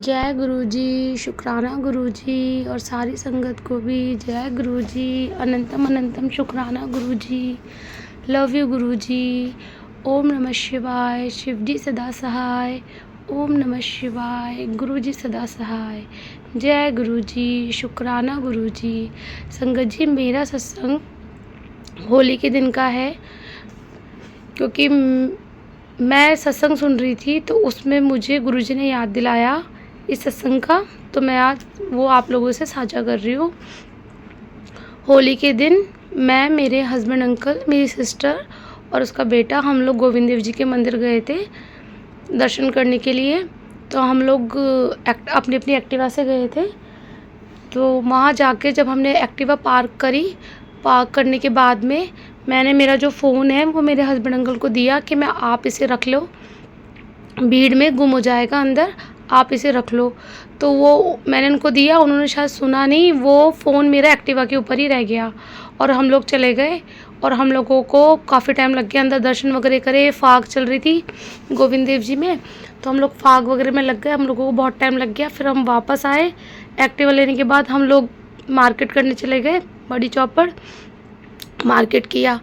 जय गुरु जी, शुक्राना गुरु जी और सारी संगत को भी जय गुरु जी, अनंतम अनंतम शुक्राना गुरु जी, लव यू गुरु जी। ओम नमः शिवाय, शिव जी सदा सहाय। ओम नमः शिवाय, गुरु जी सदा सहाय। जय गुरु जी, शुक्राना गुरु जी। संगत जी, मेरा सत्संग होली के दिन का है, क्योंकि मैं सत्संग सुन रही थी तो उसमें मुझे गुरुजी ने याद दिलाया इस सत्संग का, तो मैं आज वो आप लोगों से साझा कर रही हूँ। होली के दिन मैं, मेरे हस्बैंड अंकल, मेरी सिस्टर और उसका बेटा, हम लोग गोविंद देव जी के मंदिर गए थे दर्शन करने के लिए। तो हम लोग अपनी अपनी एक्टिवा से गए थे। तो वहाँ जाके जब हमने एक्टिवा पार्क करने के बाद में मैंने मेरा जो फ़ोन है वो मेरे हस्बैंड अंकल को दिया कि मैं आप इसे रख लो, भीड़ में गुम हो जाएगा अंदर, आप इसे रख लो। तो वो मैंने उनको दिया, उन्होंने शायद सुना नहीं, वो फ़ोन मेरा एक्टिवा के ऊपर ही रह गया और हम लोग चले गए। और हम लोगों को काफ़ी टाइम लग गया, अंदर दर्शन वगैरह करे, फाग चल रही थी गोविंद देव जी में, तो हम लोग फाग वगैरह में लग गए, हम लोगों को बहुत टाइम लग गया। फिर हम वापस आए, एक्टिवा लेने के बाद हम लोग मार्केट करने चले गए, बड़ी चौपड़ मार्केट किया।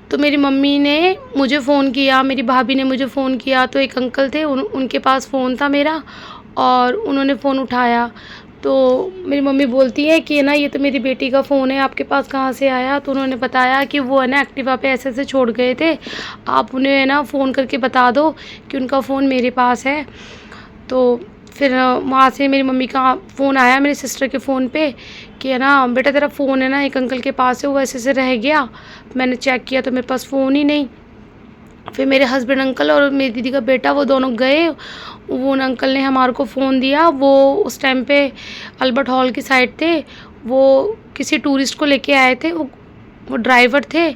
तो मेरी मम्मी ने मुझे फ़ोन किया, मेरी भाभी ने मुझे फ़ोन किया, तो एक अंकल थे, उनके पास फ़ोन था मेरा और उन्होंने फ़ोन उठाया। तो मेरी मम्मी बोलती है कि ना, ये तो मेरी बेटी का फ़ोन है, आपके पास कहाँ से आया? तो उन्होंने बताया कि वो है ना एक्टिवा पे ऐसे ऐसे छोड़ गए थे, आप उन्हें है ना फ़ोन करके बता दो कि उनका फ़ोन मेरे पास है। तो फिर वहाँ से मेरी मम्मी का फ़ोन आया मेरी सिस्टर के फ़ोन पे कि है ना, बेटा तेरा फ़ोन है ना एक अंकल के पास है, वो ऐसे ऐसे रह गया। मैंने चेक किया तो मेरे पास फ़ोन ही नहीं। फिर मेरे हस्बैंड अंकल और मेरी दीदी का बेटा वो दोनों गए, वो उन अंकल ने हमारे को फ़ोन दिया। वो उस टाइम पे अल्बर्ट हॉल की साइड थे, वो किसी टूरिस्ट को लेके आए थे, वो ड्राइवर थे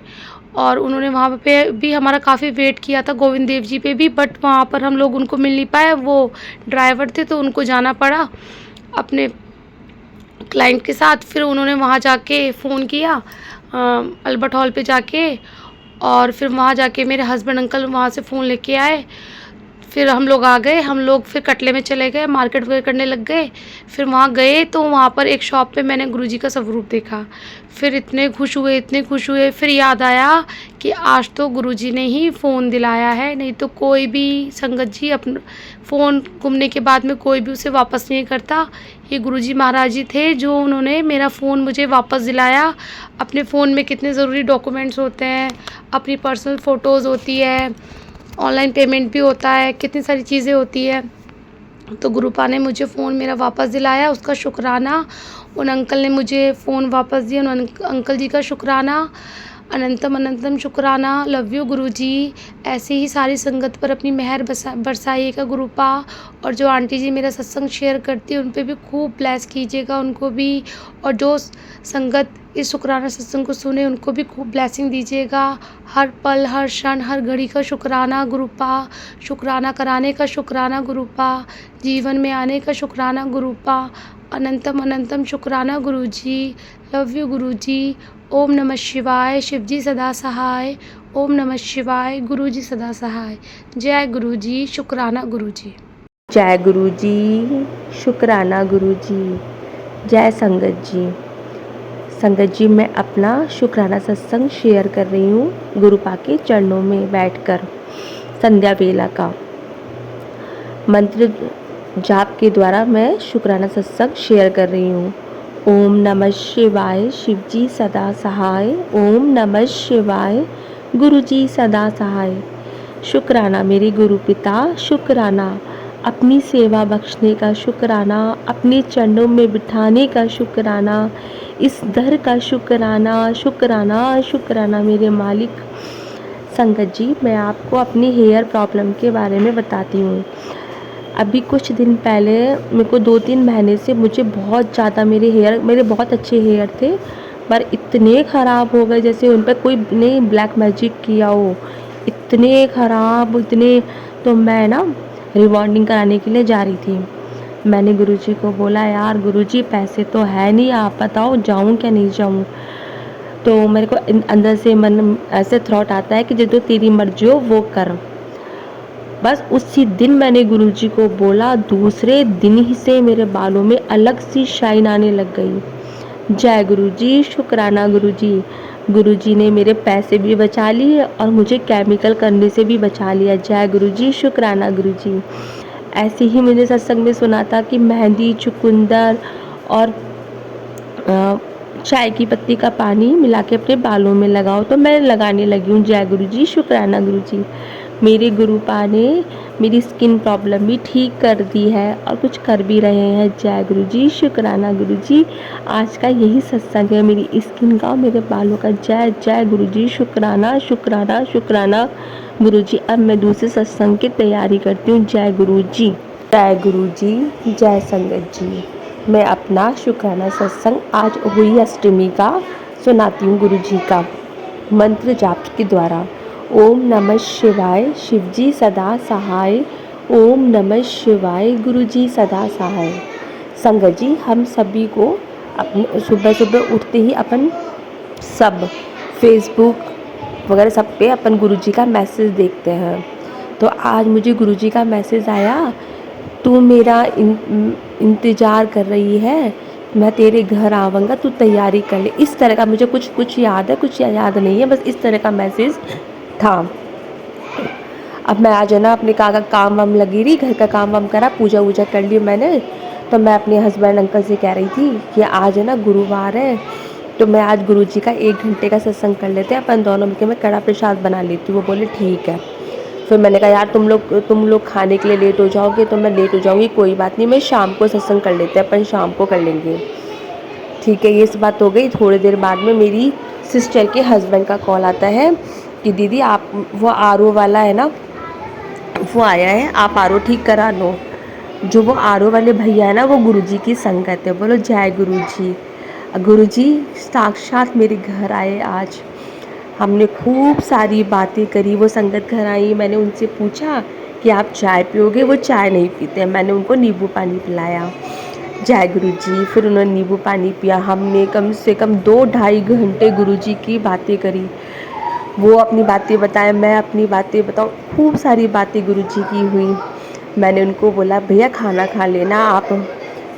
और उन्होंने वहाँ पे भी हमारा काफ़ी वेट किया था, गोविंद देव जी पे भी, बट वहाँ पर हम लोग उनको मिल नहीं पाए, वो ड्राइवर थे तो उनको जाना पड़ा अपने क्लाइंट के साथ। फिर उन्होंने वहाँ जाके फ़ोन किया अल्बर्ट हॉल पे जाके, और फिर वहाँ जाके मेरे हस्बैंड अंकल वहाँ से फ़ोन लेके आए। फिर हम लोग आ गए, हम लोग फिर कटले में चले गए, मार्केट वगैरह करने लग गए। फिर वहाँ गए तो वहाँ पर एक शॉप पे मैंने गुरुजी का स्वरूप देखा। फिर इतने खुश हुए, इतने खुश हुए, फिर याद आया कि आज तो गुरुजी ने ही फ़ोन दिलाया है, नहीं तो कोई भी संगत जी अपना फ़ोन गुमने के बाद में कोई भी उसे वापस नहीं करता। ये गुरुजी महाराज जी थे जो उन्होंने मेरा फ़ोन मुझे वापस दिलाया। अपने फ़ोन में कितने ज़रूरी डॉक्यूमेंट्स होते हैं, अपनी पर्सनल फ़ोटोज़ होती है, ऑनलाइन पेमेंट भी होता है, कितनी सारी चीज़ें होती है। तो गुरुपा ने मुझे फ़ोन मेरा वापस दिलाया, उसका शुक्राना। उन अंकल ने मुझे फ़ोन वापस दिया, उन अंकल जी का शुक्राना, अनंतम अनंतम शुक्राना। लव यू गुरु जी। ऐसे ही सारी संगत पर अपनी मेहर बरसाइएगा गुरुपा। और जो आंटी जी मेरा सत्संग शेयर करती है उन पे भी खूब ब्लेस कीजिएगा, उनको भी। और जो संगत इस शुक्राना सत्संग को सुने उनको भी खूब ब्लेसिंग दीजिएगा। हर पल, हर क्षण, हर घड़ी का शुक्राना गुरुपा। शुक्राना कराने का शुक्राना गुरुपा। जीवन में आने का शुक्राना गुरुपा। अनंतम अनंतम शुक्राना गुरु जी। लव यू गुरु जी। ओम नमः शिवाय, शिव जी सदा सहाय। ओम नमः शिवाय, गुरु जी सदा सहाय। जय गुरु जी, शुक्राना गुरु जी। जय गुरु जी, शुक्राना गुरु जी। जय संगत जी। संगत जी, मैं अपना शुक्राना सत्संग शेयर कर रही हूँ गुरुपा के चरणों में बैठकर। संध्या वेला का मंत्र जाप के द्वारा मैं शुक्राना सत्संग शेयर कर रही हूँ। ओम नमः शिवाय, शिव जी सदा सहाय। ओम नमः शिवाय, गुरु जी सदा सहाय। शुक्राना मेरे गुरु पिता, शुक्राना अपनी सेवा बख्शने का शुक्राना, अपने चरणों में बिठाने का शुक्राना, इस दर का शुक्राना, शुक्राना शुक्राना मेरे मालिक। संगत जी, मैं आपको अपनी हेयर प्रॉब्लम के बारे में बताती हूँ। अभी कुछ दिन पहले, मेरे को 2-3 महीने से मुझे बहुत ज़्यादा मेरे बहुत अच्छे हेयर थे, पर इतने ख़राब हो गए जैसे उन पर कोई ने ब्लैक मैजिक किया हो। इतने ख़राब, इतने। तो मैं ना रिबॉन्डिंग कराने के लिए जा रही थी। मैंने गुरुजी को बोला, यार गुरुजी पैसे तो है नहीं, आप बताओ जाऊँ क्या नहीं जाऊँ। तो मेरे को अंदर से मन ऐसे थॉट आता है कि जो तेरी मर्जी हो वो कर। बस उसी दिन मैंने गुरुजी को बोला, दूसरे दिन ही से मेरे बालों में अलग सी शाइन आने लग गई। जय गुरुजी, शुक्राना गुरुजी। गुरुजी ने मेरे पैसे भी बचा लिए और मुझे केमिकल करने से भी बचा लिया। जय गुरुजी, शुक्राना गुरुजी। ऐसे ही मैंने सत्संग में सुना था कि मेहंदी, चुकंदर और चाय की पत्ती का पानी मिला के अपने बालों में लगाओ, तो मैं लगाने लगी हूँ। जय गुरुजी, शुक्राना गुरुजी। मेरे गुरुपा ने मेरी स्किन प्रॉब्लम भी ठीक कर दी है और कुछ कर भी रहे हैं। जय गुरुजी, शुक्राना गुरुजी। आज का यही सत्संग है मेरी स्किन का और मेरे बालों का। जय जय गुरुजी, शुक्राना शुक्राना शुक्राना गुरुजी। अब मैं दूसरे सत्संग की तैयारी करती हूँ। जय गुरुजी, जय गुरुजी, जय संगत जी। मैं अपना शुक्राना सत्संग आज हुई अष्टमी का सुनाती हूँ गुरुजी का मंत्र जाप के द्वारा। ओम नमः शिवाय, शिवजी सदा सहाय। ओम नमः शिवाय, गुरुजी सदा सहाय। संगत जी, हम सभी को अपने सुबह सुबह उठते ही अपन सब फेसबुक वगैरह सब पे अपन गुरुजी का मैसेज देखते हैं। तो आज मुझे गुरुजी का मैसेज आया, तू मेरा इंतज़ार कर रही है, मैं तेरे घर आऊँगा, तू तैयारी कर ले। इस तरह का मुझे कुछ याद है, कुछ याद नहीं है, बस इस तरह का मैसेज था। अब मैं आज है ना अपने काम वाम लगी रही, घर का काम वाम करा, पूजा वूजा कर ली मैंने। तो मैं अपने हस्बैंड अंकल से कह रही थी कि आज है ना गुरुवार है, तो मैं आज गुरुजी का 1 घंटे का सत्संग कर लेते हैं अपन दोनों मिलकर, मैं कड़ा प्रसाद बना लेती हूँ। वो बोले ठीक है। फिर मैंने कहा यार तुम लोग खाने के लिए लेट हो जाओगे तो मैं लेट हो जाऊँगी, कोई बात नहीं, मैं शाम को सत्संग कर लेते हैं, अपन शाम को कर लेंगे। ठीक है, ये इस बात हो गई। थोड़ी देर बाद में मेरी सिस्टर के हस्बैंड का कॉल आता है कि दीदी आप वो आरओ वाला है ना, वो आया है, आप आरओ ठीक करा लो। जो वो आरओ वाले भैया है ना, वो गुरुजी की संगत है। बोलो जय गुरुजी। गुरुजी साक्षात मेरे घर आए आज। हमने खूब सारी बातें करी, वो संगत घर आई। मैंने उनसे पूछा कि आप चाय पियोगे, वो चाय नहीं पीते। मैंने उनको नींबू पानी पिलाया। जय गुरुजी। फिर उन्होंने नींबू पानी पिया। हमने कम से कम 2-2.5 घंटे गुरुजी की बातें करी। वो अपनी बातें बताएं, मैं अपनी बातें बताऊं, खूब सारी बातें गुरुजी की हुई। मैंने उनको बोला भैया खाना खा लेना आप,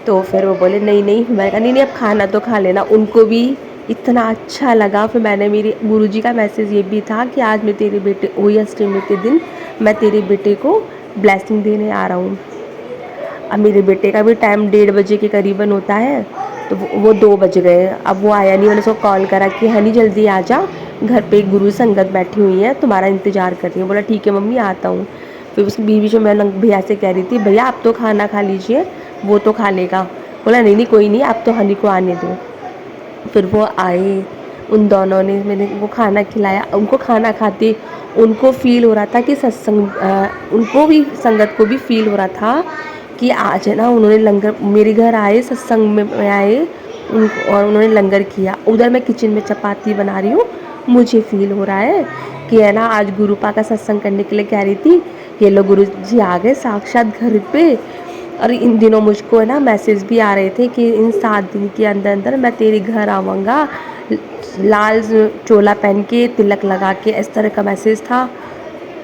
तो फिर वो बोले नहीं नहीं। मैंने कहा नहीं नहीं, अब खाना तो खा लेना। उनको भी इतना अच्छा लगा। फिर मैंने मेरे गुरुजी का मैसेज ये भी था कि आज मैं तेरे बेटे हुई अष्टमी के दिन मैं तेरे बेटे को ब्लेसिंग देने आ रहा हूँ। अब मेरे बेटे का भी टाइम 1:30 बजे के करीबन होता है, तो वो 2 बज गए। अब वो आया नहीं। मैंने उसको कॉल करा कि हनी जल्दी आ जा, घर पे एक गुरु संगत बैठी हुई है, तुम्हारा इंतज़ार कर रही है। बोला ठीक है मम्मी आता हूँ। फिर उसकी बीवी जो मैं भैया से कह रही थी भैया आप तो खाना खा लीजिए, वो तो खा लेगा। बोला नहीं नहीं कोई नहीं, आप तो हनी को आने दो। फिर वो आए, उन दोनों ने मैंने वो खाना खिलाया। उनको खाना खाते उनको फ़ील हो रहा था कि सत्संग, उनको भी संगत को भी फ़ील हो रहा था कि आज है ना उन्होंने लंगर मेरे घर आए, सत्संग में आए और उन्होंने लंगर किया। उधर मैं किचन में चपाती बना रही हूँ, मुझे फ़ील हो रहा है कि है ना आज गुरुपा का सत्संग करने के लिए कह रही थी, ये लोग गुरु जी आ गए साक्षात घर पे। और इन दिनों मुझको है ना मैसेज भी आ रहे थे कि इन 7 दिन के अंदर अंदर मैं तेरे घर आऊँगा, लाल चोला पहन के, तिलक लगा के, इस तरह का मैसेज था।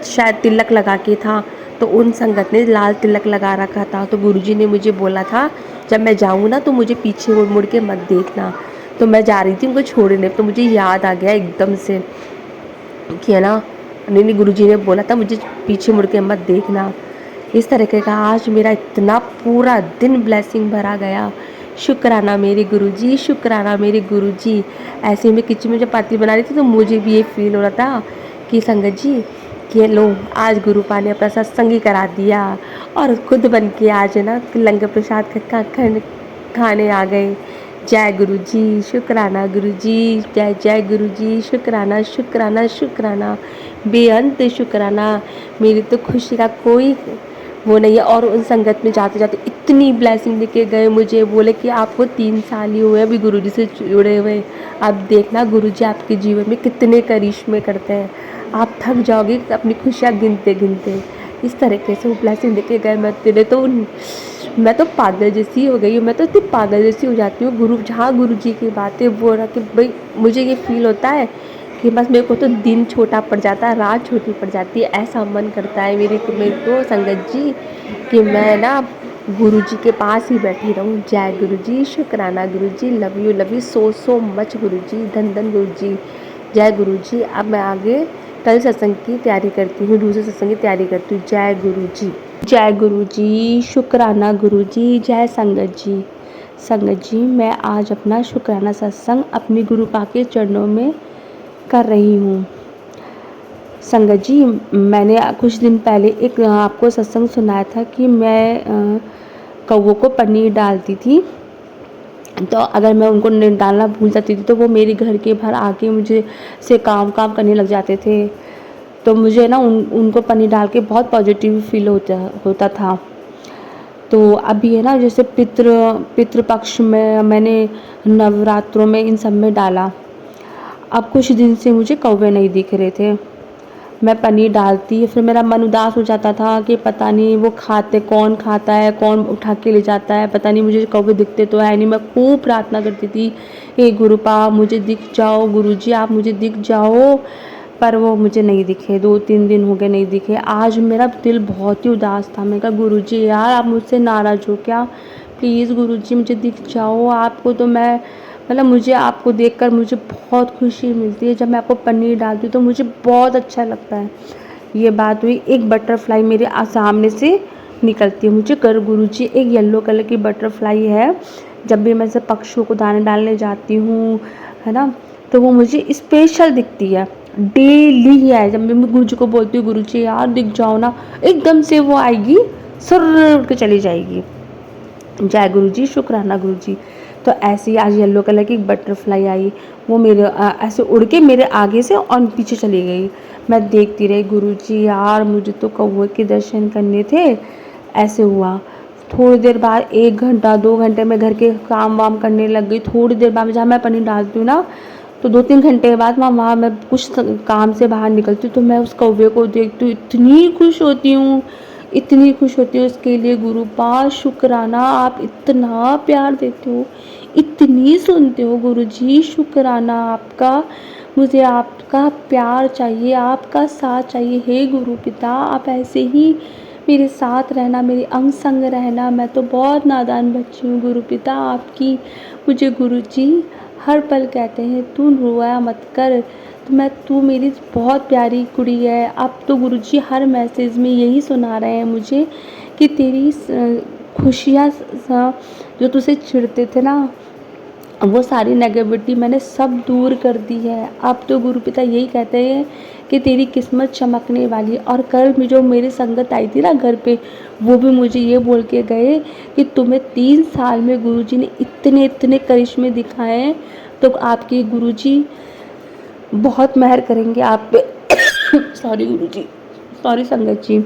शायद तिलक लगा के था, तो उन संगत ने लाल तिलक लगा रखा था। तो गुरुजी ने मुझे बोला था जब मैं जाऊँ ना तो मुझे पीछे मुड़ मुड़ के मत देखना। तो मैं जा रही थी उनको छोड़ने, तो मुझे याद आ गया एकदम से कि है ना नहीं गुरुजी ने बोला था मुझे पीछे मुड़ के मत देखना। इस तरीके का आज मेरा इतना पूरा दिन ब्लेसिंग भरा गया। शुक्राना मेरे गुरुजी, शुक्राना मेरे गुरुजी। ऐसे में किचन में जब चपाती बना रही थी तो मुझे भी ये फील हो रहा था कि संगत जी कि लो आज गुरुपा ने अपना सत्संग ही करा दिया और खुद बन के आज है ना लंगर प्रसाद खाने आ गए। जय गुरुजी, शुक्राना गुरुजी, जय जय गुरुजी, शुक्राना शुक्राना शुक्राना, बेअंत शुक्राना। मेरी तो खुशी का कोई वो नहीं है। और उन संगत में जाते जाते इतनी ब्लेसिंग देके गए मुझे, बोले कि आपको 3 साल ही हुए अभी गुरुजी से जुड़े हुए, अब देखना गुरुजी आपके जीवन में कितने करिश्मे करते हैं, आप थक जाओगे अपनी खुशियाँ गिनते गिनते। इस तरीके से वो ब्लेसिंग देके गए। मैं तो पागल जैसी हो गई हूँ। मैं तो इतनी पागल जैसी हो जाती हूँ जहाँ गुरुजी की बातें बोल रहा कि भाई मुझे ये फील होता है कि बस मेरे को तो दिन छोटा पड़ जाता है, रात छोटी पड़ जाती है। ऐसा मन करता है मेरे को संगत जी कि मैं ना गुरु जी के पास ही बैठी रहूं। जय गुरु जी, शुक्राना गुरु जी, लव यू सो मच गुरु जी, धन धन गुरु जी, जय गुरु जी। अब मैं आगे कल सत्संग की तैयारी करती हूँ, दूसरे सत्संग की तैयारी करती हूँ। जय गुरु जी, जय गुरु जी, शुक्राना गुरु जी, जय संगत जी। संगत जी, मैं आज अपना शुक्राना सत्संग अपने गुरु पाक के चरणों में कर रही हूँ। संगत जी, मैंने कुछ दिन पहले एक आपको सत्संग सुनाया था कि मैं कौवों को पनीर डालती थी, तो अगर मैं उनको डालना भूल जाती थी तो वो मेरे घर के बाहर आके मुझे से काम करने लग जाते थे। तो मुझे ना उनको पनीर डाल के बहुत पॉजिटिव फील होता था। तो अभी है ना, जैसे पितृपक्ष में मैंने नवरात्रों में इन सब में डाला। अब कुछ दिन से मुझे कौवे नहीं दिख रहे थे। मैं पनीर डालती, फिर मेरा मन उदास हो जाता था कि पता नहीं वो कौन खाता है, कौन उठा के ले जाता है, पता नहीं मुझे कौवे दिखते तो है नहीं। मैं खूब प्रार्थना करती थी, हे गुरुपा मुझे दिख जाओ, गुरुजी आप मुझे दिख जाओ, पर वो मुझे नहीं दिखे। 2-3 दिन हो गए नहीं दिखे। आज मेरा दिल बहुत ही उदास था। मैं कहा गुरुजी यार आप मुझसे नाराज़ हो क्या, प्लीज़ गुरुजी मुझे दिख जाओ। आपको तो मैं मतलब मुझे आपको देखकर मुझे बहुत खुशी मिलती है। जब मैं आपको पनीर डालती हूँ तो मुझे बहुत अच्छा लगता है। ये बात हुई। एक बटरफ्लाई मेरे सामने से निकलती है। मुझे गुरुजी एक येलो कलर की बटरफ्लाई है। जब भी मैं से पक्षियों को दाने डालने जाती हूँ, है ना, तो वो मुझे स्पेशल दिखती है। डेली है, जब मैं गुरुजी को बोलती हूँ गुरुजी यार दिख जाओ ना, एकदम से वो आएगी, सर उड़ के चली जाएगी। जय गुरु जी, शुक्राना गुरु जी। तो ऐसे ही आज येलो कलर की एक बटरफ्लाई आई, वो मेरे ऐसे उड़ के मेरे आगे से और पीछे चली गई। मैं देखती रही, गुरु जी यार मुझे तो कौवे के दर्शन करने थे। ऐसे हुआ। थोड़ी देर बाद 1 घंटा 2 घंटे में घर के काम वाम करने लग गई। थोड़ी देर बाद जहाँ मैं पनीर डालती हूँ ना, तो 2-3 घंटे बाद वहाँ मैं कुछ काम से बाहर निकलती हूँ तो मैं उस कौवे को देखती हूँ, इतनी खुश होती हूँ, इतनी खुश होती हूँ। उसके लिए गुरुपाद शुक्राना, आप इतना प्यार देते हो, इतनी सुनते हो गुरुजी, शुक्राना आपका। मुझे आपका प्यार चाहिए, आपका साथ चाहिए। हे गुरु पिता आप ऐसे ही मेरे साथ रहना, मेरे अंग संग रहना। मैं तो बहुत नादान बच्ची हूँ गुरु पिता आपकी। मुझे गुरुजी हर पल कहते हैं तू रोया मत कर, तू मेरी बहुत प्यारी कुड़ी है। अब तो गुरुजी हर मैसेज में यही सुना रहे हैं मुझे कि तेरी खुशियाँ जो तुझसे चिढ़ते थे ना, वो सारी नेगेटिविटी मैंने सब दूर कर दी है। अब तो गुरु पिता यही कहते हैं कि तेरी किस्मत चमकने वाली। और कल में जो मेरी संगत आई थी ना घर पे, वो भी मुझे ये बोल के गए कि तुम्हें 3 साल में गुरुजी ने इतने इतने करिश्मे दिखाए हैं, तो आपके गुरुजी बहुत मेहर करेंगे आप पे। सॉरी गुरुजी, सॉरी संगत जी।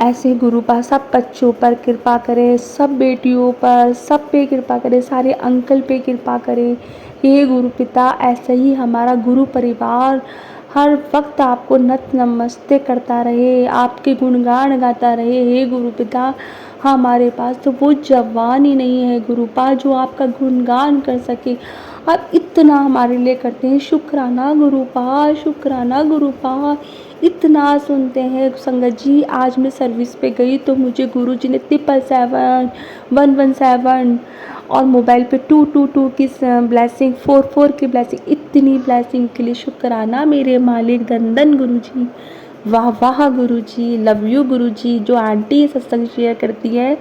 ऐसे गुरुपा सब बच्चों पर कृपा करे, सब बेटियों पर, सब पे कृपा करे, सारे अंकल पे कृपा करे। हे गुरु पिता ऐसे ही हमारा गुरु परिवार हर वक्त आपको नत नमस्ते करता रहे, आपके गुणगान गाता रहे। हे गुरु पिता हमारे पास तो वो जवान ही नहीं है गुरुपा जो आपका गुणगान कर सके। आप इतना हमारे लिए करते हैं, शुक्राना गुरुपा, शुक्राना गुरुपा, इतना सुनते हैं। संगत जी आज मैं सर्विस पे गई तो मुझे गुरुजी ने 777 117 और मोबाइल पे 222 की ब्लेसिंग, 44 की ब्लेसिंग, इतनी ब्लेसिंग के लिए शुक्राना मेरे मालिक धन गुरुजी। वाह वाह गुरुजी, लव यू गुरुजी। जो आंटी सत्संग शेयर करती है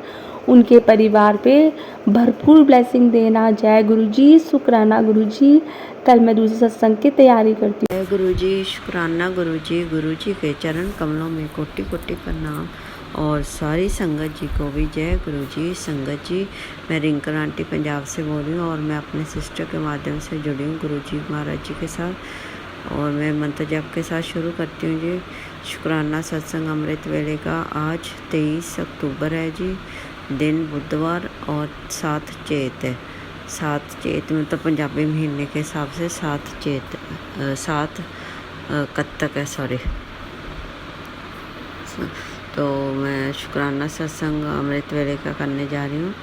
उनके परिवार पे भरपूर ब्लेसिंग देना। जय गुरुजी, शुक्राना गुरुजी। कल मैं दूसरे सत्संग की तैयारी करती हूँ। जय गुरुजी, शुक्राना गुरुजी। गुरुजी के चरण कमलों में कोटि कोटि प्रणाम और सारी संगत जी को भी जय गुरुजी। संगत जी, मैं रिंकल आंटी पंजाब से बोल रही हूँ और मैं अपने सिस्टर के माध्यम से जुड़ी हूँ गुरुजी महाराज जी के साथ। और मैं मंत्र जप के साथ शुरू करती हूँ जी। शुक्राना सत्संग अमृत वेले का आज 23 अक्टूबर है जी, दिन बुधवार और 7 चेत है। 7 चेत में तो पंजाबी महीने के हिसाब से 7 कत्तक है, सॉरी। तो मैं शुक्राना सत्संग अमृत वेले का करने जा रही हूँ।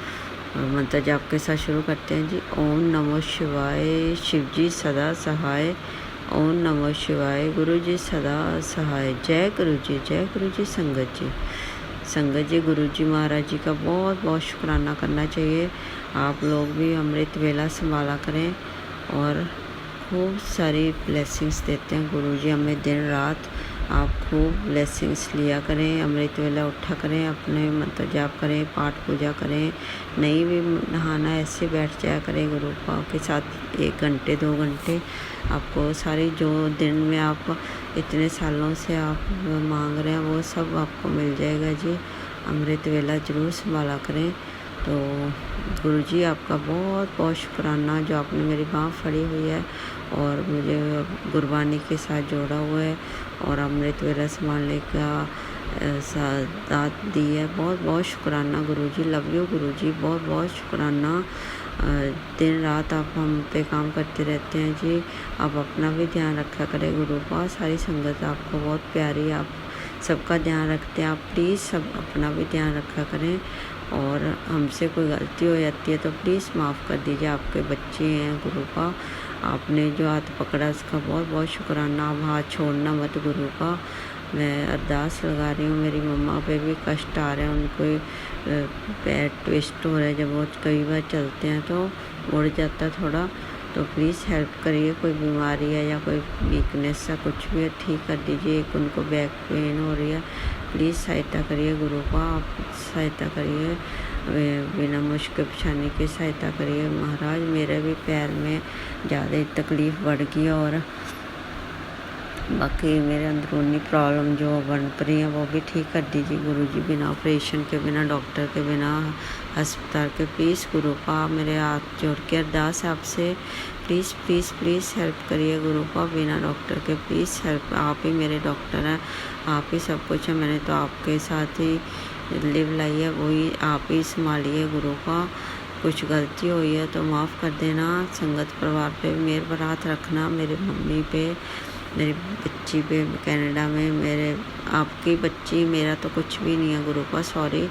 मंत्र जाप के साथ शुरू करते हैं जी। ओम नमो शिवाय, शिव जी सदा सहाय। ओम नमो शिवाय, गुरु जी सदा सहाय। जय गुरु जी संगत जी। संगत जी, गुरु जी महाराज जी का बहुत बहुत शुक्राना करना चाहिए। आप लोग भी अमृत वेला संभाला करें और खूब सारी ब्लेसिंग्स देते हैं गुरु जी हमें दिन रात। आप खूब ब्लेसिंग्स लिया करें, अमृत वेला उठा करें, अपने मंत्र जाप करें, पाठ पूजा करें। नहीं भी नहाना, ऐसे बैठ जाया करें गुरु पाक के साथ 1 घंटे 2 घंटे। आपको सारी जो दिन में आप इतने सालों से आप मांग रहे हैं वो सब आपको मिल जाएगा जी। अमृत वेला ज़रूर संभाला करें। तो गुरु जी आपका बहुत बहुत शुक्राना जो आपने मेरी बाँह फड़ी हुई है और मुझे गुरबानी के साथ जोड़ा हुआ है और अमृत वेला संभालने का साथ दी है। बहुत बहुत शुक्राना गुरु जी। लव यू गुरु जी, बहुत बहुत शुक्राना। दिन रात आप हम पे काम करते रहते हैं जी। आप अपना भी ध्यान रखा करें गुरु का। सारी संगत आपको बहुत प्यारी, आप सबका ध्यान रखते हैं। आप प्लीज़ सब अपना भी ध्यान रखा करें और हमसे कोई गलती हो जाती है तो प्लीज़ माफ़ कर दीजिए। आपके बच्चे हैं गुरु का, आपने जो हाथ पकड़ा उसका बहुत बहुत शुक्राना। आप हाथ छोड़ना मत गुरु का। मैं अरदास लगा रही हूँ, मेरी मम्मा पे भी कष्ट आ रहे हैं, उनको पैर ट्विस्ट हो रहा है, जब वो कई बार चलते हैं तो उड़ जाता है थोड़ा। तो प्लीज़ हेल्प करिए, कोई बीमारी है या कोई वीकनेस है कुछ भी है ठीक कर दीजिए। एक उनको बैक पेन हो रही है, प्लीज़ सहायता करिए गुरु का। आप सहायता करिए, बिना मुश्किल परेशानी की सहायता करिए महाराज। मेरे भी पैर में ज़्यादा तकलीफ़ बढ़ गई और बाकी मेरे अंदरूनी प्रॉब्लम जो बन रही हैं वो भी ठीक कर दीजिए गुरु जी। बिना ऑपरेशन के, बिना डॉक्टर के, बिना अस्पताल के प्लीज़ गुरु का मेरे हाथ जोड़ के अरदास है आपसे। प्लीज़ प्लीज़ प्लीज़ हेल्प करिए गुरु का। बिना डॉक्टर के प्लीज़ हेल्प। आप ही मेरे डॉक्टर हैं, आप ही सब कुछ है। मैंने तो आपके साथ ही लिव लाई है, वही आप ही संभालिए गुरु का। कुछ गलती हुई है तो माफ़ कर देना। संगत परिवार पे मेरे पर हाथ रखना, मेरे मम्मी पे, मेरी बच्ची पे कनाडा में, मेरे आपकी बच्ची, मेरा तो कुछ भी नहीं है गुरु का, सॉरी।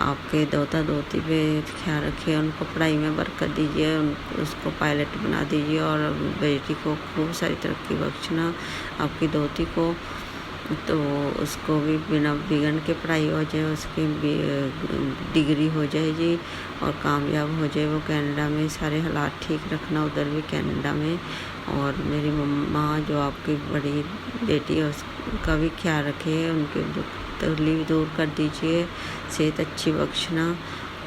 आपके दोता दोती पे ख्याल रखिए, उनको पढ़ाई में बरकत दीजिए, उसको पायलट बना दीजिए और बेटी को खूब सारी तरक्की बख्शना। आपकी दोती को तो उसको भी बिना बिगड़ के पढ़ाई हो जाए, उसकी डिग्री हो जाए जी और कामयाब हो जाए वो कनाडा में। सारे हालात ठीक रखना उधर भी कनाडा में। और मेरी मम्मा जो आपकी बड़ी बेटी है उसका भी ख्याल रखिए, उनके दुख तकलीफ दूर कर दीजिए, सेहत अच्छी बख्शना।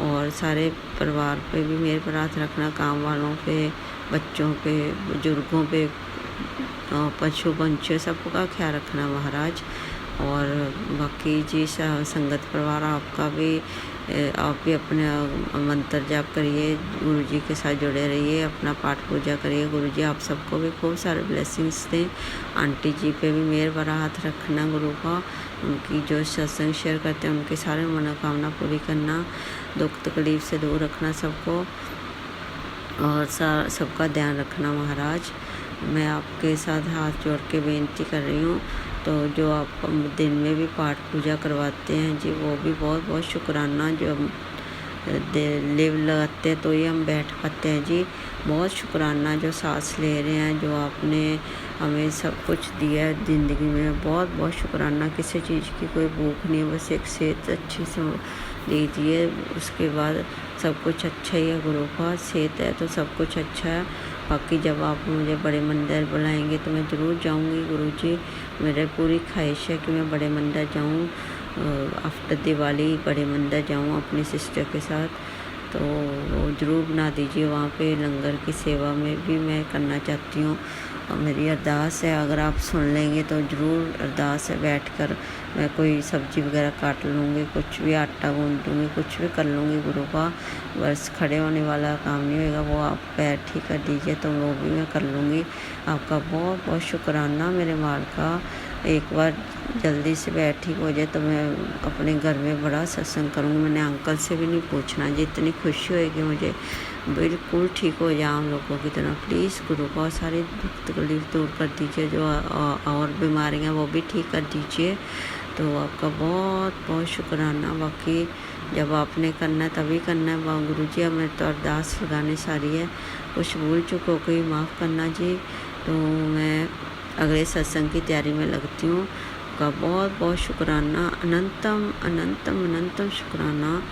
और सारे परिवार पे भी मेरे पर हाथ रखना, काम वालों पे, बच्चों पे, बुजुर्गों पे, पशु पंछियों सबका ख्याल रखना महाराज। और बाकी जी संगत परिवार आपका भी, आप भी अपने मंत्र जाप करिए, गुरु जी के साथ जुड़े रहिए, अपना पाठ पूजा करिए। गुरु जी आप सबको भी खूब सारे ब्लेसिंग्स दें। आंटी जी पे भी मेहर भरा हाथ रखना गुरु का। उनकी जो सत्संग शेयर करते हैं उनकी सारी मनोकामना पूरी करना, दुख तकलीफ से दूर रखना सबको और सबका ध्यान रखना महाराज। मैं आपके साथ हाथ जोड़ के बेनती कर रही हूँ। तो जो आप दिन में भी पाठ पूजा करवाते हैं जी, वो भी बहुत बहुत शुक्राना। जो लिव लगाते हैं तो ये हम बैठ पाते हैं जी, बहुत शुक्राना। जो सांस ले रहे हैं, जो आपने हमें सब कुछ दिया है ज़िंदगी में, बहुत बहुत शुक्राना। किसी चीज़ की कोई भूख नहीं है, बस एक सेहत अच्छी से दीजिए, उसके बाद सब कुछ अच्छा ही है गुरु का। सेहत है तो सब कुछ अच्छा है। बाकी जब आप मुझे बड़े मंदिर बुलाएंगे तो मैं ज़रूर जाऊंगी गुरु जी। मेरी पूरी ख्वाहिश है कि मैं बड़े मंदिर जाऊं, आफ्टर दिवाली बड़े मंदिर जाऊं अपनी सिस्टर के साथ। तो वो ज़रूर बना दीजिए, वहाँ पे लंगर की सेवा में भी मैं करना चाहती हूँ। और मेरी अरदास है, अगर आप सुन लेंगे तो ज़रूर अरदास है, बैठकर मैं कोई सब्ज़ी वगैरह काट लूँगी, कुछ भी आटा गूँध दूँगी, कुछ भी कर लूँगी गुरु का। बस खड़े होने वाला काम नहीं होगा, वो आप पैर ठीक कर दीजिए तो वो भी मैं कर लूँगी। आपका बहुत बहुत शुक्राना मेरे माल का। एक बार जल्दी से पैर ठीक हो जाए तो मैं अपने घर में बड़ा सत्संग करूँगी। मैंने अंकल से भी नहीं पूछना जी, इतनी खुशी होएगी मुझे, बिल्कुल ठीक हो जाए हम लोगों की तरह। प्लीज़ गुरु को सारी दुख तकलीफ दूर कर दीजिए, जो और बीमारियां वो भी ठीक कर दीजिए। तो आपका बहुत बहुत शुक्राना। बाकी जब आपने करना है तभी करना है। गुरु जी अब मेरे तो अरदास लगाने सारी है, कुछ भूल चुको कोई माफ़ करना जी। तो मैं अगले सत्संग की तैयारी में लगती हूँ। का बहुत बहुत शुक्राना, अनंतम अनंतम अनंतम शुक्राना।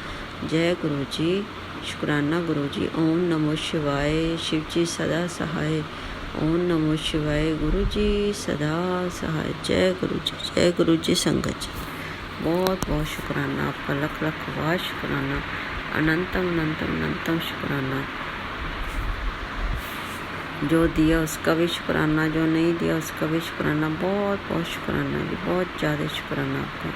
जय गुरु जी, शुक्राना गुरु जी। ओम नमो शिवाय, शिव जी सदा सहाय। ओम नमो शिवाय, गुरु जी सदा सहाय। जय गुरु जी संगत जी। बहुत बहुत शुक्राना आपका, लख लख बार शुक्राना, अनंतम अनंतम अनंतम शुक्राना। जो दिया उसका भी शुक्राना, जो नहीं दिया उसका भी शुक्राना। बहुत बहुत शुक्राना जी, बहुत ज़्यादा शुक्राना आपका।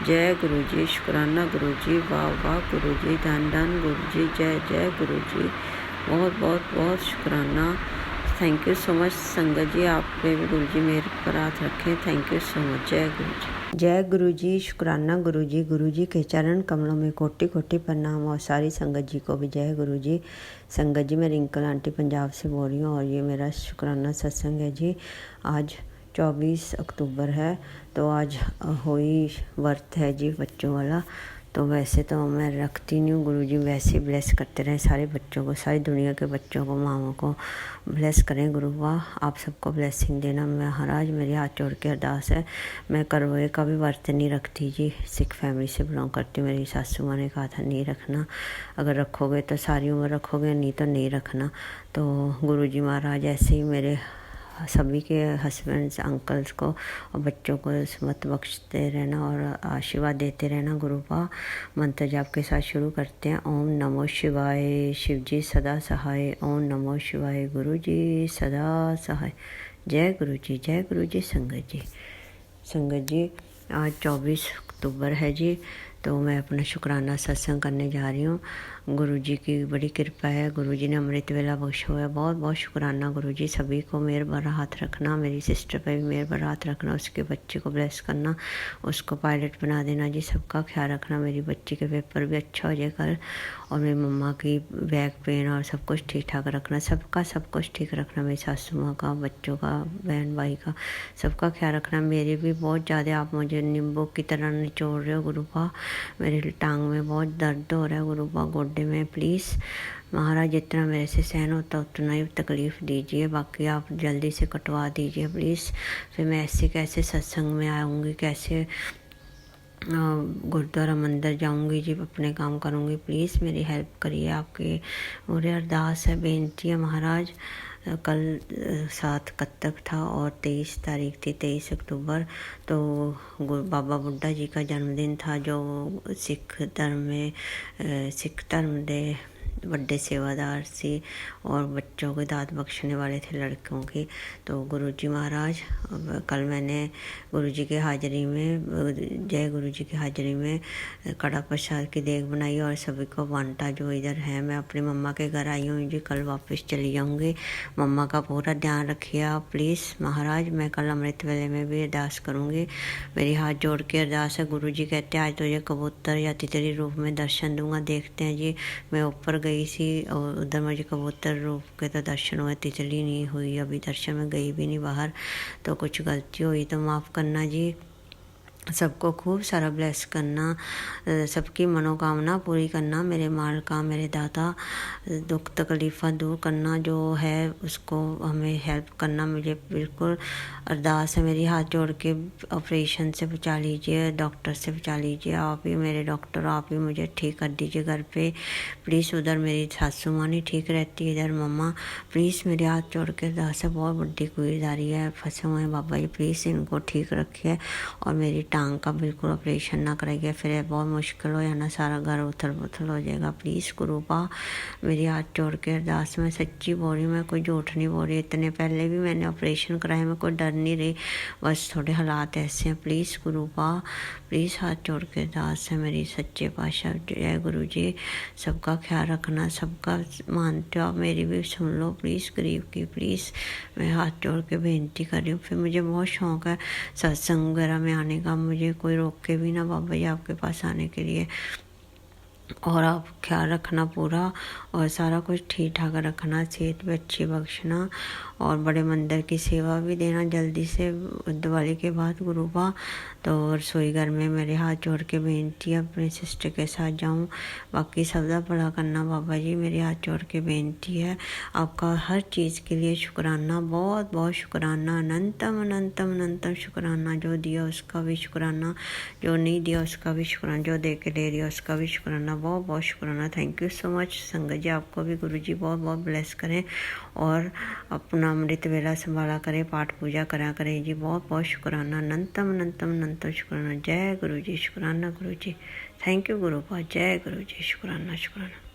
जय गुरु जी, शुक्राना गुरु जी, वाह वाह गुरु जी, धन धन गुरु जी, जय जय गुरु जी। बहुत बहुत बहुत शुक्राना। थैंक यू सो मच संगत जी, आप पे भी गुरु जी मेरे पर हाथ रखें। Thank you so much. जय गुरु जी। जय गुरु जी, शुक्राना गुरु जी के चरण कमलों में कोटि कोटि प्रणाम। और सारी संगत जी को भी जय गुरु जी। संगत जी मैं रिंकल आंटी पंजाब से बोल रही हूँ और ये मेरा शुक्राना सत्संग है जी। आज 24 अक्टूबर है, तो आज होली व्रत है जी बच्चों वाला। तो वैसे तो मैं रखती नहीं हूँ, गुरुजी वैसे ब्लेस करते रहें सारे बच्चों को, सारी दुनिया के बच्चों को, माँओं को ब्लेस करें गुरु। वाह, आप सबको ब्लेसिंग देना। मैं महाराज मेरी हाथ जोड़ के अरदास है, मैं करवे का भी व्रत नहीं रखती जी। सिख फैमिली से बिलोंग करती हूँ। मेरी सासू माँ ने कहा था नहीं रखना, अगर रखोगे तो सारी उम्र रखोगे, नहीं तो नहीं रखना। तो गुरुजी महाराज ऐसे ही मेरे सभी के हस्बैंड्स, अंकल्स को और बच्चों को मत बख्शते रहना और आशीर्वाद देते रहना। गुरु का मंत्र जाप के साथ शुरू करते हैं। ओम नमो शिवाय, शिव जी सदा सहाय। ओम नमो शिवाय, गुरु जी सदा सहाय। जय गुरु जी संगत जी। संगत जी आज 24 अक्टूबर है जी, तो मैं अपना शुक्राना सत्संग करने जा रही हूँ। गुरु जी की बड़ी कृपा है, गुरु जी ने अमृत वेला बख्शा है। बहुत बहुत शुक्राना गुरु जी। सभी को मेहर भरा हाथ रखना, मेरी सिस्टर पे भी मेहर भरा हाथ रखना, उसके बच्चे को ब्लेस करना, उसको पायलट बना देना जी। सबका ख्याल रखना, मेरी बच्ची के पेपर भी अच्छा हो जाए कल, और मेरी मम्मा की बैक पेन और सब कुछ ठीक ठाक रखना। सबका सब कुछ ठीक रखना, मेरी सासू माँ का, बच्चों का, बहन भाई का, सबका ख्याल रखना। मेरी भी बहुत ज़्यादा आप मुझे नींबू की तरह निचोड़ रहे हो गुरु पा। मेरी टांग में बहुत दर्द हो रहा है गुरु पा, गोड्डे में। प्लीज़ महाराज जितना मेरे से सहन होता उतना ही तकलीफ़ दीजिए, बाकी आप जल्दी से कटवा दीजिए प्लीज़। फिर मैं ऐसे कैसे सत्संग में आऊँगी, कैसे गुरुद्वारा मंदिर जाऊंगी जी, अपने काम करूंगी। प्लीज़ मेरी हेल्प करिए, आपकी मुझे अरदास है, बेनती है महाराज। कल 7 कत्तक था और 23 तारीख थी, 23 अक्टूबर। तो बाबा बुड्ढा जी का जन्मदिन था, जो सिख धर्म दे बड़े सेवादार सी और बच्चों को दात बख्शने वाले थे, लड़कों की। तो गुरुजी महाराज कल मैंने गुरुजी के हाजिरी में, जय गुरुजी की हाजिरी में कड़ा प्रसाद की देग बनाई और सभी को बांटा जो इधर है। मैं अपनी मम्मा के घर आई हूँ जी, कल वापस चली जाऊँगी। मम्मा का पूरा ध्यान रखिए आप प्लीज़ महाराज। मैं कल अमृत वेले में भी अरदास करूँगी। मेरी हाथ जोड़ के अरदास है। गुरुजी कहते हैं आज तुझे कबूतर या तितली रूप में दर्शन दूंगा। देखते हैं जी। मैं ऊपर गई सी और उधर मुझे कबूतर रूप के तो दर्शन हुए, तितली नहीं हुई अभी दर्शन, में गई भी नहीं बाहर। तो कुछ गलती हुई तो माफ़ करना जी। सबको खूब सारा ब्लेस करना, सबकी मनोकामना पूरी करना, मेरे माल का, मेरे दादा दुख तकलीफ़ा दूर करना, जो है उसको हमें हेल्प करना। मुझे बिल्कुल अरदास है मेरी, हाथ जोड़ के ऑपरेशन से बचा लीजिए, डॉक्टर से बचा लीजिए। आप ही मेरे डॉक्टर, आप ही मुझे ठीक कर दीजिए घर पे प्लीज़। उधर मेरी सासू माँ नहीं ठीक रहती, इधर मम्मा। प्लीज़ मेरे हाथ जोड़ के अरदास है, बहुत बड़ी गुरीदारी है, फंसे हुए हैं बाबा जी, प्लीज़ इनको ठीक रखिए और मेरी टांग का बिल्कुल ऑपरेशन ना कराइए, फिर बहुत मुश्किल हो जाना, सारा घर उथल पुथल हो जाएगा। प्लीज़ गुरुपा मेरी हाथ जोड़ के अरदास में सच्ची बोल रही, मैं कोई झूठ नहीं बोल रही। इतने पहले भी मैंने ऑपरेशन कराया, मैं कोई डर नहीं रही, बस थोड़े हालात ऐसे हैं। प्लीज़ गुरुपा प्लीज़ हाथ जोड़ के अरदास है मेरी, सच्चे पातशाह जय गुरु जी। सबका ख्याल रखना, सबका मानते हो आप, मेरी भी सुन लो प्लीज़ गरीब की। प्लीज़ मैं हाथ जोड़ के बेनती कर रही हूँ। फिर मुझे बहुत शौक़ है सत्संग वगैरह में आने का, मुझे कोई रोक के भी ना बाबा जी आपके पास आने के लिए। और आप ख्याल रखना पूरा और सारा कुछ ठीक ठाक रखना, सेहत भी अच्छी बख्शना और बड़े मंदिर की सेवा भी देना जल्दी से दिवाली के बाद गुरुपा। तो रसोई घर में मेरे हाथ जोड़ के बेनती है अपने सिस्टर के साथ जाऊँ, बाकी सब दा भला करना बाबा जी, मेरे हाथ जोड़ के बेनती है। आपका हर चीज़ के लिए शुक्राना, बहुत बहुत शुक्राना, अनंतम अनंतम अनंतम शुक्राना। जो दिया उसका भी शुक्राना, जो नहीं दिया उसका भी शुक्राना, जो दे के ले दिया उसका भी शुक्राना, बहुत बहुत शुक्राना। थैंक यू सो मच संगत जी। आपको भी गुरु जी बहुत बहुत ब्लेस करें और अपना अमृत वेला संभाला करें, पाठ पूजा करा करें जी। बहुत बहुत शुक्राना, अनंतम अनंतम अनंतम शुक्राना। जय गुरु जी, शुक्राना गुरु जी। थैंक यू गुरु पाद, जय गुरु जी, शुक्राना शुक्राना।